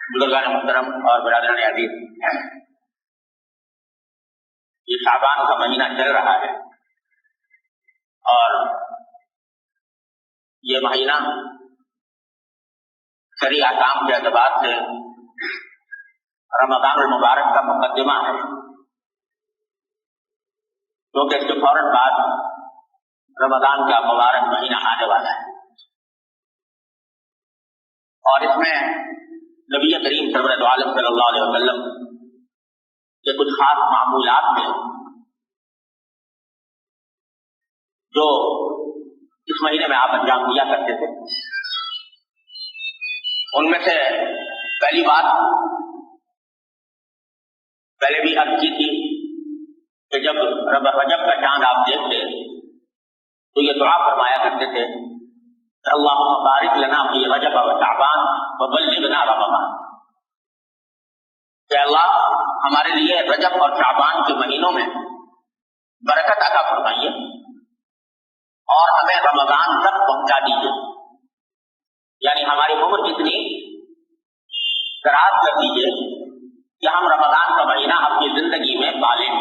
بزرگان محترم اور برادران عزیز، یہ شعبان کا مہینہ چل رہا ہے اور یہ مہینہ شرعی احکام کے اعتبار سے رمضان المبارک کا مقدمہ ہے، کیونکہ اس کے فوراً بعد رمضان کا مبارک مہینہ آنے والا ہے اور اس میں نبی کریم سرور دو عالم صلی اللہ علیہ وسلم کے کچھ خاص معمولات ہیں جو اس مہینے میں آپ انجام دیا کرتے تھے۔ ان میں سے پہلی بات پہلے بھی عرض کی تھی کہ جب رجب کا چاند آپ دیکھتے تو یہ دعا فرمایا کرتے تھے، اللہم بارک لنا فی رجب و شعبان وبلغنا رمضان، کہ اللہ ہمارے لیے رجب اور شعبان کے مہینوں میں برکت عطا فرمائیے اور ہمیں رمضان تک پہنچا دیجیے، یعنی ہماری عمر اتنی دراز کر دیجیے کہ ہم رمضان کا مہینہ اپنی زندگی میں پالیں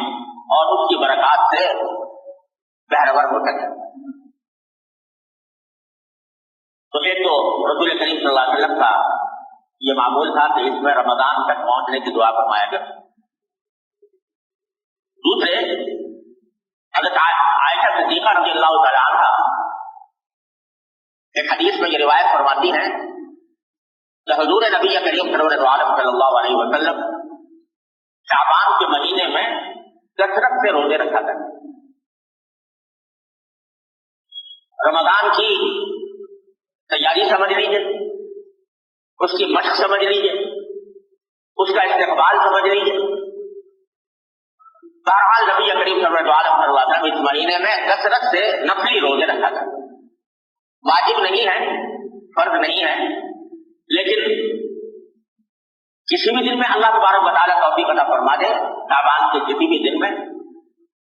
اور اس کی برکات سے بہرور ہو سکیں۔ تو ایک تو رسول کریم صلی اللہ علیہ وسلم کا یہ معمول تھا کہ اس میں رمضان تک پہنچنے کی دعا فرمایا گیا۔ دوسرے، حضرت عائشہ صدیقہ رضی اللہ تعالیٰ عنہ ایک حدیث میں یہ روایت فرماتی ہیں کہ حضور نبی کریم سرور عالم صلی اللہ علیہ وسلم شعبان کے مہینے میں کثرت سے روزے رکھا کرتے، رمضان کی تیاری سمجھ لیجیے، اس کی مشق سمجھ لیجیے، اس کا استقبال سمجھ لیجیے۔ بہرحال نبی کریم صلی اللہ علیہ وسلم اس مہینے میں کثرت سے نفلی روزے رکھا کرتے، واجب نہیں ہے، فرض نہیں ہے، لیکن کسی بھی دن میں اللہ تبارک و تعالیٰ توفیق عطا فرما دے شعبان کے کسی بھی دن میں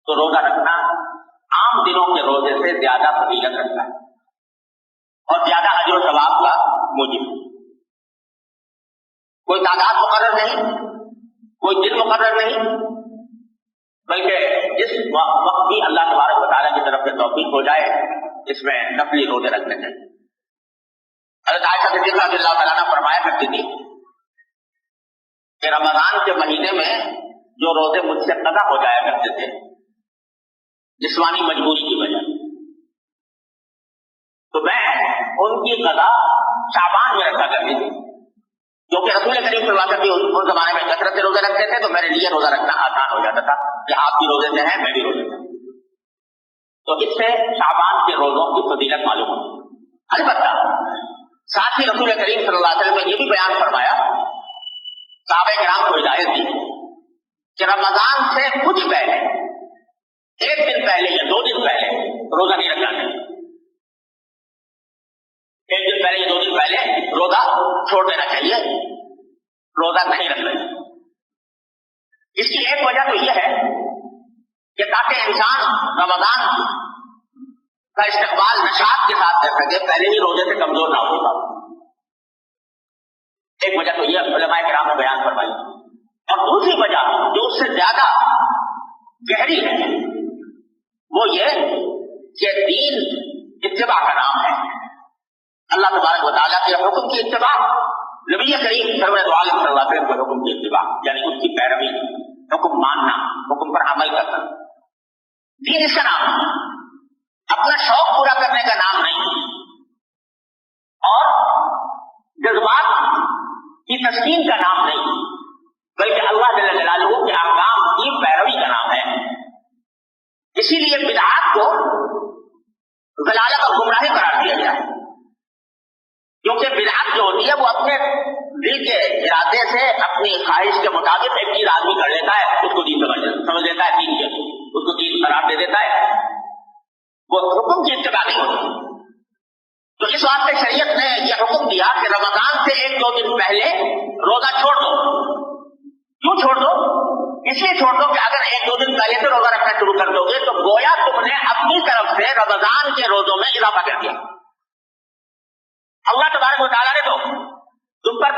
تو روزہ رکھنا عام دنوں کے روزے سے زیادہ فضیلت رکھتا ہے اور زیادہ اجر و ثواب کا موجب۔ کوئی تعداد مقرر نہیں، کوئی دن مقرر نہیں، بلکہ جس وقت بھی اللہ تبارک و تعالیٰ کی طرف سے توفیق ہو جائے اس میں نفلی روزے رکھنے چاہیے۔ حضرت عائشہ صدیقہ رضی اللہ تعالیٰ عنہ فرمایا کرتی تھی کہ رمضان کے مہینے میں جو روزے مجھ سے قضا ہو جایا کرتے تھے جسمانی مجبوری کی وجہ، تو میں ان کی قضا شعبان میں رکھا کرتی تھی، کیونکہ رسول کریم صلی اللہ علیہ وسلم اس زمانے میں کثرت سے روزے رکھتے تھے تو میرے لیے روزہ رکھنا آسان ہو جاتا تھا کہ آپ بھی روزے سے ہیں میں بھی روزے سے، تو اس سے شعبان کے روزوں کی فضیلت معلوم ہوتی۔ البتہ ساتھ ہی رسول کریم صلی اللہ علیہ وسلم نے یہ بھی بیان فرمایا، صحابہ کرام کو ہدایت دی کہ رمضان سے کچھ پہلے، ایک دن پہلے یا 2 دن پہلے روزہ نہیں رکھنا چاہیے، ایک دن پہلے یا 2 دن پہلے روزہ چھوڑ دینا چاہیے، روزہ نہیں رکھنا چاہیے۔ اس کی ایک وجہ تو یہ ہے کہ تاکہ انسان رمضان کا استقبال نشاط کے ساتھ کر سکے، پہلے ہی روزے سے کمزور نہ ہو پائے، ایک وجہ تو یہ علماء کرام نے بیان فرمائی، اور دوسری وجہ جو اس سے زیادہ گہری ہے وہ یہ کہ دین اتباع کا نام ہے، اللہ تبارک و تعالیٰ کے حکم کی اتباع، نبی کریم سرور دو عالم صلی اللہ علیہ وسلم کے حکم کی اتباع، یعنی اس کی پیروی، حکم ماننا، حکم پر عمل کرنا۔ دین اس کا نام ہے، اپنا شوق پورا کرنے کا نام نہیں، اور جذبات کی تسکین کا نام نہیں، بلکہ اللہ جل جلالہ کے احکام کی پیروی کا نام ہے۔ اسی لیے بدعات کو ضلالت اور گمراہی قرار دیا گیا ہے، کیونکہ بدعت جو ہوتی ہے وہ اپنے دل کے ارادے سے اپنی خواہش کے مطابق ایک چیز آدمی کر لیتا ہے، اس کو دین سمجھ لیتا ہے، دین کے اس کو دین قرار دے دیتا ہے، وہ حکم کی اتباع نہیں ہوتی۔ تو اس واسطے شریعت نے یہ حکم دیا کہ رمضان سے 1-2 دن پہلے روزہ چھوڑ دو۔ کیوں چھوڑ دو؟ اس لیے چھوڑ دو کہ اگر 1-2 دن پہلے سے روزہ رکھنا شروع کر دو گے تو گویا تم نے اپنی طرف سے رمضان کے روزوں میں اضافہ کر دیا۔ اللہ تبارک و تعالیٰ نے تو تم پر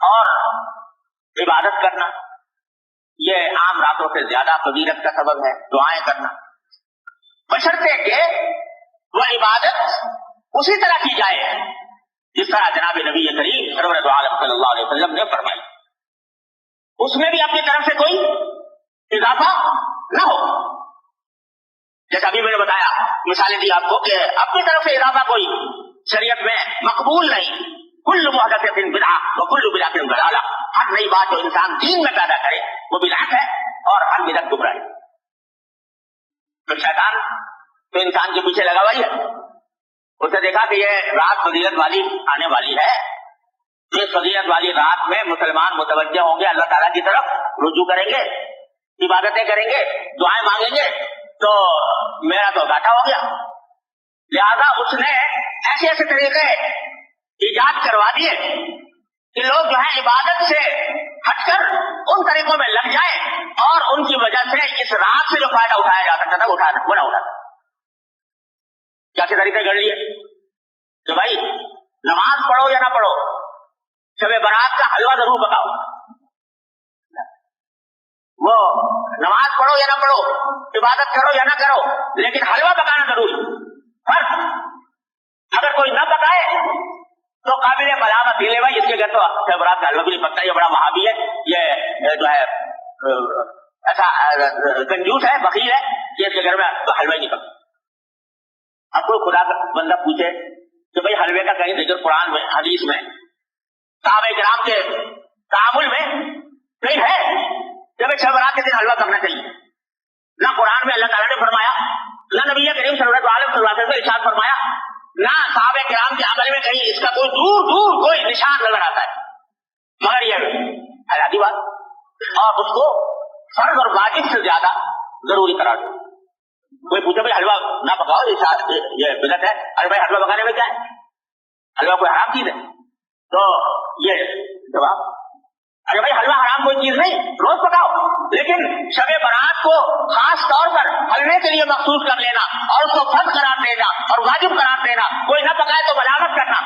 اور عبادت کرنا یہ عام راتوں سے زیادہ فضیلت کا سبب ہے. دعائیں کرنا بشرطے کہ وہ عبادت اسی طرح کی جائے جس طرح جناب نبی کریم سرور دو عالم صلی اللہ علیہ وسلم نے فرمائی. اس میں بھی اپنی طرف سے کوئی اضافہ نہ ہو. جیسا ابھی میں نے بتایا، مثالیں دی آپ کو کہ اپنی طرف سے اضافہ کوئی شریعت میں مقبول نہیں. کل محدثۃ بدعہ وکل بدعۃ ضلالہ. ہر نئی بات جو انسان دین میں پیدا کرے وہ بدعت ہے اور ہر بدعت گمراہی. تو شیطان تو انسان کے پیچھے لگا ہوا ہی ہے. اسے دیکھا کہ یہ رات فضیلت والی آنے والی ہے، اس فضیلت والی رات میں مسلمان متوجہ ہوں گے، اللہ تعالیٰ کی طرف رجوع کریں گے، عبادتیں کریں گے، دعائیں مانگیں گے، تو میرا تو گھاٹا ہو گیا. لہذا اس نے ایسے ایسے طریقے ایجاد کروا دیے کہ لوگ جو ہے عبادت سے ہٹ کر ان طریقوں میں لگ جائیں اور ان کی وجہ سے اس رات سے جو فائدہ اٹھایا جا سکتا تھا وہ نہ اٹھا. کیا طریقے گڑ لیے کہ بھائی نماز پڑھو یا نہ پڑھو، شب برات کا حلوہ ضرور پکاؤ. وہ نماز پڑھو یا نہ پڑھو، عبادت کرو یا نہ کرو، لیکن حلوہ پکانا ضروری. فرض اگر کوئی نہ پکائے تو قابل ملامت یہ لے بھائی اس کے گھر تو شب برات کا حلوہ بھی نہیں پکتا، یہ بڑا وہابی ہے، یہ جو ہے ایسا کنجوس ہے، بخیل ہے کہ اس کے گھر میں تو حلوہ ہی نہیں پکتا. اب کوئی خدا کا بندہ پوچھے کہ بھائی حلوے کا کہیں ذکر قرآن میں حدیث میں صحابہ کرام کے تعامل میں کہیں ہے کہ بھائی شب برات کے دن حلوہ کرنا چاہیے؟ نہ قرآن میں اللہ تعالیٰ نے فرمایا، نہ نبی کریم صلی اللہ علیہ وسلم نے ارشاد فرمایا، نہ صحابہ کرام کے عمل میں کہیں اس کا کوئی دور دور کوئی نشان نظر آتا ہے. مگر یہ حیراتی بات، اور اس کو فرض اور واجب سے زیادہ ضروری قرار دو. کوئی پوچھے بھائی حلوہ نہ پکاؤ یہ بدعت ہے، ارے بھائی حلوہ پکانے میں کیا ہے؟ حلوہ کوئی حرام چیز ہے؟ تو یہ جواب، ارے بھائی حلوہ حرام کوئی چیز نہیں، روز پکاؤ، لیکن شب برات کو خاص طور پر حلوے کے لیے مخصوص کر لینا اور اس کو فرض قرار دینا اور واجب قرار دینا، کوئی نہ پکائے تو ملامت کرنا،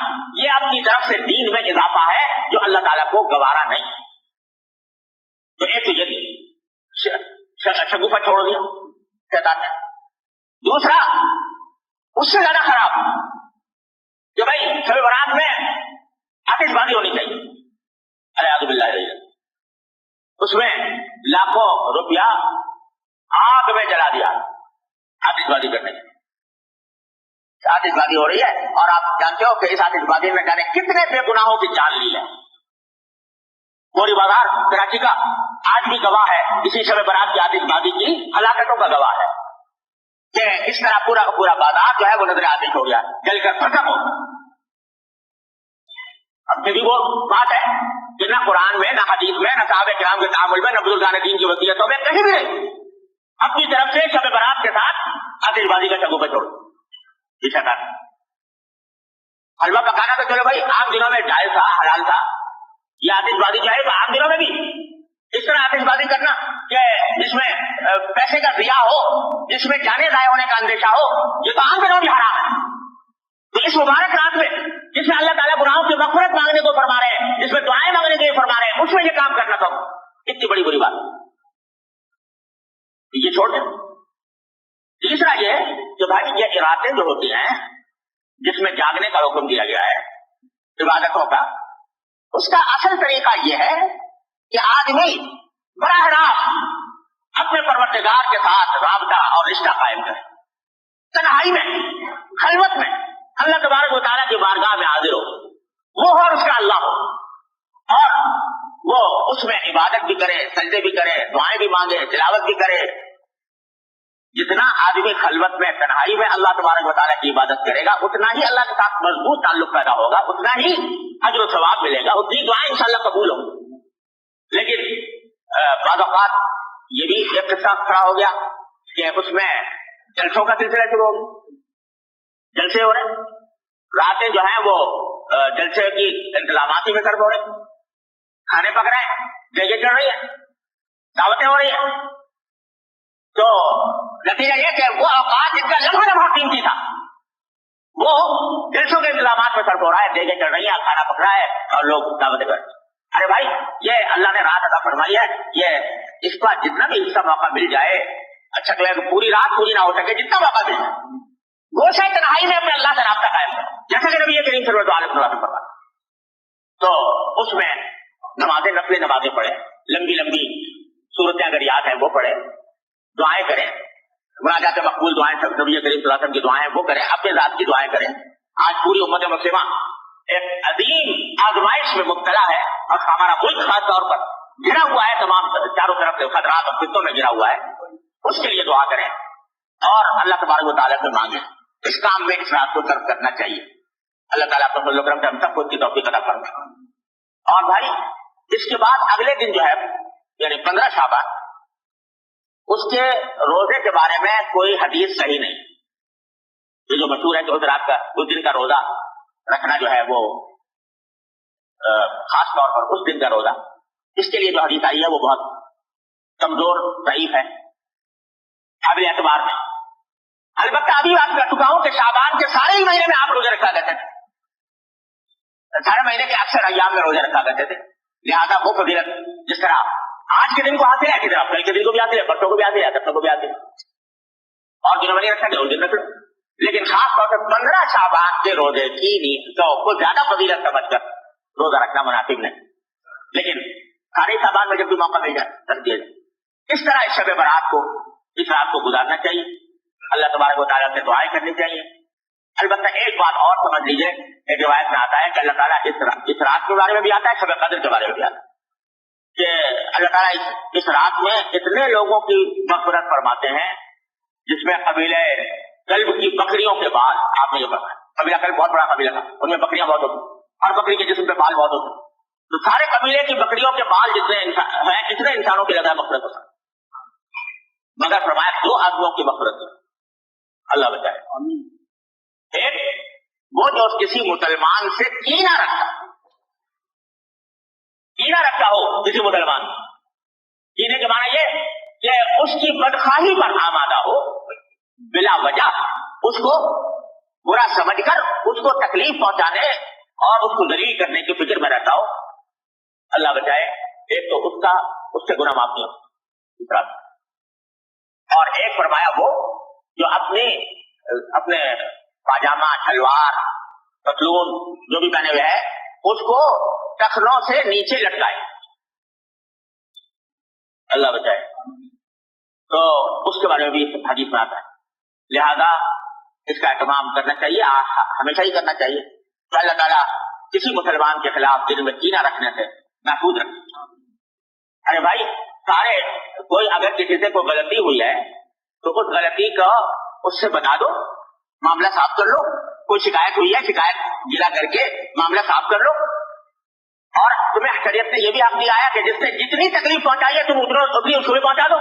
یہ اپنی طرف سے دین میں اضافہ ہے جو اللہ تعالیٰ کو گوارا نہیں. تو ایک تو یہ شگوفہ چھوڑ دیا شیطان نے. دوسرا اس سے زیادہ خراب کہ بھائی شب برات میں آتش بازی ہونی چاہیے، الیاذ باللہ، اس میں لاکھوں روپیہ آگ میں جلا دیا آتش بازی کرنے کی. آتش بازی ہو رہی ہے اور آپ جانتے ہو کہ اس آتش بازی میں جانے کتنے بے گناہوں کی جان لی ہے. موری بازار کراچی کا آج بھی گواہ ہے اسی شب برات کی آتش بازی کی ہلاکتوں کا گواہ ہے کہ اس طرح پورا کا پورا بازار جو ہے وہ نظر آتش ہو گیا، جل کر ختم ہو. اب بھی وہ بات ہے کہ نہ قرآن میں، نہ حدیث میں، نہ صحابہ کرام کے تعامل میں، نہ بزرگان دین کی وصیتوں میں کہیں بھی نہیں. اپنی طرف سے شب برات کے ساتھ آتش بازی کا شگوفہ چھوڑ حلوہ پکانا تو چلو بھائی عام دنوں میں جائز تھا، حلال تھا. یہ آتش بازی جو ہے تو عام دنوں میں بھی اس طرح آتش بازی کرنا کہ جس میں پیسے کا ضیاع ہو، جس میں جانے ضائع ہونے کا اندیشہ ہو، یہ تو عام دنوں بھی حرام ہے. تو اس مبارک رات میں جس میں اللہ تعالیٰ گناہوں کی مغفرت مانگنے کو فرما رہے ہیں، جس میں دعائیں مانگنے کے فرما رہے ہیں، اس میں یہ کام کرنا تو اتنی بڑی بری بات، یہ چھوڑ دیں. تیسرا یہ کہ بھائی یہ ارادے جو ہوتی ہیں جس میں جاگنے کا حکم دیا گیا ہے عبادتوں کا، اس کا اصل طریقہ یہ ہے کہ آدمی براہ راست اپنے پروردگار کے ساتھ رابطہ اور رشتہ قائم کرے، تنہائی میں، خلوت میں اللہ تبارک و تعالیٰ کی بارگاہ میں حاضر ہو، وہ ہو اور اس کا اللہ ہو، اور وہ اس میں عبادت بھی کرے، سجدے بھی کرے، دعائیں بھی مانگے، تلاوت بھی کرے. جتنا آدمی خلوت میں، تنہائی میں اللہ تبارک و تعالیٰ کی عبادت کرے گا، اتنا ہی اللہ کے ساتھ مضبوط تعلق پیدا ہوگا، اتنا ہی اجر و ثواب ملے گا، اتنی دعائیں انشاءاللہ قبول ہوں. لیکن بعض اوقات یہ بھی ایک قصہ کھڑا ہو گیا کہ اس میں جلسوں کا سلسلہ شروع ہو گیا، جلسے ہو رہے، راتیں جو ہیں وہ جلسے کی انتظاماتی میں صرف ہو رہے، کھانے پک رہے ہیں، جگہ چڑھ رہی ہے، دعوتیں ہو رہی ہیں. تو نتیجہ یہ کہ وہ اوقات جن کا لمحہ لمحہ قیمتی تھا وہ جلسوں کے انتظامات میں صرف ہو رہا ہے، دیگیں چڑھ رہی ہیں، کھانا پک رہا ہے اور لوگ دعوتیں کر رہے ہیں. ارے بھائی یہ اللہ نے رات عطا فرمائی ہے, یہ اس کا جتنا بھی حصہ موقع مل جائے, اچھا تو پوری رات پوری نہ ہو سکے, جتنا موقع مل جائے گوشہ تنہائی میں اپنے اللہ سے رابطہ قائم کرے, جیسا کہ نبی کریم صلی اللہ علیہ وسلم فرمایا. تو اس میں نمازیں, نفل نمازیں پڑھیں, لمبی لمبی صورتیں اگر یاد ہیں وہ پڑھیں, دعائیں کریں, مناجات مقبول دعائیں, نبی کریم صلی اللہ علیہ وسلم کی دعائیں وہ کریں, اپنے ذات کی دعائیں کریں. آج پوری امت مسلمہ ایک عظیم آزمائش میں مبتلا ہے, اور ہمارا ملک خاص طور پر گھرا ہوا ہے, تمام چاروں طرف سے خطرات اور فتنوں میں گھرا ہوا ہے. اس کے لیے دعا کریں اور اللہ تبارک و تعالیٰ سے مانگیں. اس کام میں اس رات کو ترک کرنا چاہیے. اللہ تعالیٰ اپنے فضل و کرم سے ہم سب کو اس کی توفیق عطا فرمائے. اور بھائی اس کے بعد اگلے دن جو ہے یعنی 15 شعبان, اس کے روزے کے بارے میں کوئی حدیث صحیح نہیں. یہ جو مشہور ہے کہ اس رات کا, اس دن کا روزہ رکھنا جو ہے وہ خاص طور پر اس دن کا روزہ, اس کے لیے جو حدیث آئی ہے وہ بہت کمزور ضعیف ہے قابل اعتبار میں. البتہ ابھی بات کر چکا ہوں کہ شعبان کے سارے ہی مہینے میں آپ روزے رکھا کرتے تھے, سارے مہینے کے اکثر ایام میں روزے رکھا کرتے تھے. لہٰذا وہ فضیلت جس طرح آج کے دن کو حاصل ہے, اسی طرح کل کے دن کو بھی حاصل ہے, پرسوں کو بھی حاصل ہے, تب کو بھی حاصل ہے, اور دنوں میں نہیں رکھا گیا اس دن رکھ لو. لیکن خاص طور پر 15 شعبان کے روزے کی نیتوں کو زیادہ فضیلت سمجھ کر روزہ رکھنا مناسب نہیں. لیکن سارے شعبان میں جب بھی موقع مل جائے رکھ دیا جائے. اس طرح اس شب برات کو, اس رات کو گزارنا چاہیے, اللہ تبارک و تعالیٰ سے دعائیں کرنی چاہیے. البتہ ایک بات اور سمجھ لیجیے, ایک روایت میں آتا ہے کہ اللہ تعالیٰ اس رات کے بارے میں بھی آتا ہے, شب قدر کے بارے میں بھی آتا ہے کہ اللہ تعالیٰ اس رات میں اتنے لوگوں کی مغفرت فرماتے ہیں جس میں قبیلہ کلب کی بکریوں کے بال, آپ نے جو کہا قبیلہ کلب بہت بڑا قبیلہ تھا, ان میں بکریاں بہت ہوتی, ہر بکری کے جسم پہ بال بہت ہوتے, تو سارے قبیلے کی بکریوں کے بال جتنے ہیں اتنے انسانوں کی لگا مغفرت ہوتا ہے, مگر فرمایا 2 آدمیوں کی مغفرت ہے, اللہ بچائے. ایک وہ جو کسی مسلمان سے کینہ رکھتا ہو کسی مسلمان, کینے کے معنی یہ کہ اس کی بدخواہی پر آمادہ ہو, بلا وجہ اس کو برا سمجھ کر اس کو تکلیف پہنچانے اور اس کو ذلیل کرنے کی فکر میں رہتا ہو, اللہ بچائے. ایک تو اس سے گناہ معاف نہیں ہو, اور ایک فرمایا وہ جو اپنے پاجامہ, شلوار, پتلون جو بھی پہنے ہوئے ہے اس کو ٹخنوں سے نیچے لٹکائے, اللہ بچائے. تو اس کے بارے میں بھی حدیث میں آتا ہے. لہذا اس کا اہتمام کرنا چاہیے, ہمیشہ ہی کرنا چاہیے. تو اللہ تعالیٰ کسی مسلمان کے خلاف دل میں کینہ رکھنے سے محفوظ رکھے. ارے بھائی سارے کوئی اگر کسی سے کوئی غلطی ہوئی ہے تو اس غلطی کا اس سے بتا دو, معاملہ صاف کر لو. کوئی شکایت ہوئی ہے, شکایت گلا کر کے معاملہ صاف کر لو. اور تمہیں شریعت نے یہ بھی حق دیا ہے کہ جس سے جتنی تکلیف پہنچائی ہے تم اتنی اس کو بھی پہنچا دو,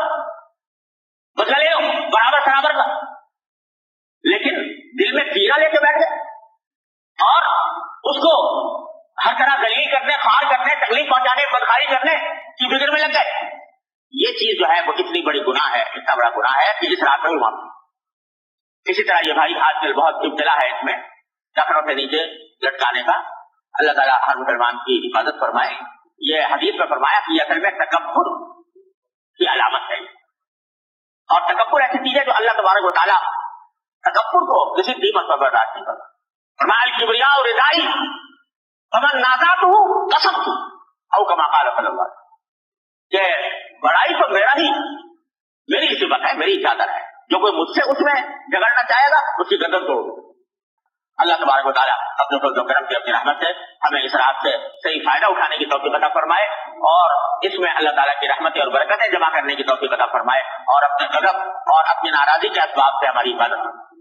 بدلہ لے لو برابر کا. لیکن دل میں کیڑا لے کے بیٹھ گئے اور اس کو ہر طرح ذلیل کرنے, خوار کرنے, تکلیف پہنچانے, بدخاری کرنے کی فکر میں لگ گئے, یہ چیز جو ہے وہ اتنی بڑی گناہ ہے, اتنا بڑا گناہ ہے کہ اس رات میں بھی معاف. اسی طرح یہ بھائی آج کل بہت ابتلا ہے اس میں ٹخنوں سے نیچے لٹکانے کا. اللہ تعالیٰ ہر مسلمان کی حفاظت فرمائے. یہ حدیث میں فرمایا کہ یہ اصل میں تکبر کی علامت ہے, اور تکبر ایسی چیز ہے جو اللہ تبارک و تعالیٰ تکبر کو کسی قیمت پر برداشت نہیں کرتا. فرمایا الکبریاء ردائی فمن نازعته قسمت, او کما قال صلی اللہ علیہ وسلم, کہ بڑائی تو میری صفت ہے, میری چادر ہے, جو کوئی مجھ سے اس میں جگڑنا چاہے گا اس کی گردن توڑ دو. اللہ تبارک و تعالیٰ اپنے فضل و کرم سے, اپنی رحمت سے ہمیں اس رات سے صحیح فائدہ اٹھانے کی توفیق عطا فرمائے, اور اس میں اللہ تعالیٰ کی رحمتیں اور برکتیں جمع کرنے کی توفیق عطا فرمائے, اور اپنے غضب اور اپنی ناراضی کے اسباب سے ہماری حفاظت فرمائے.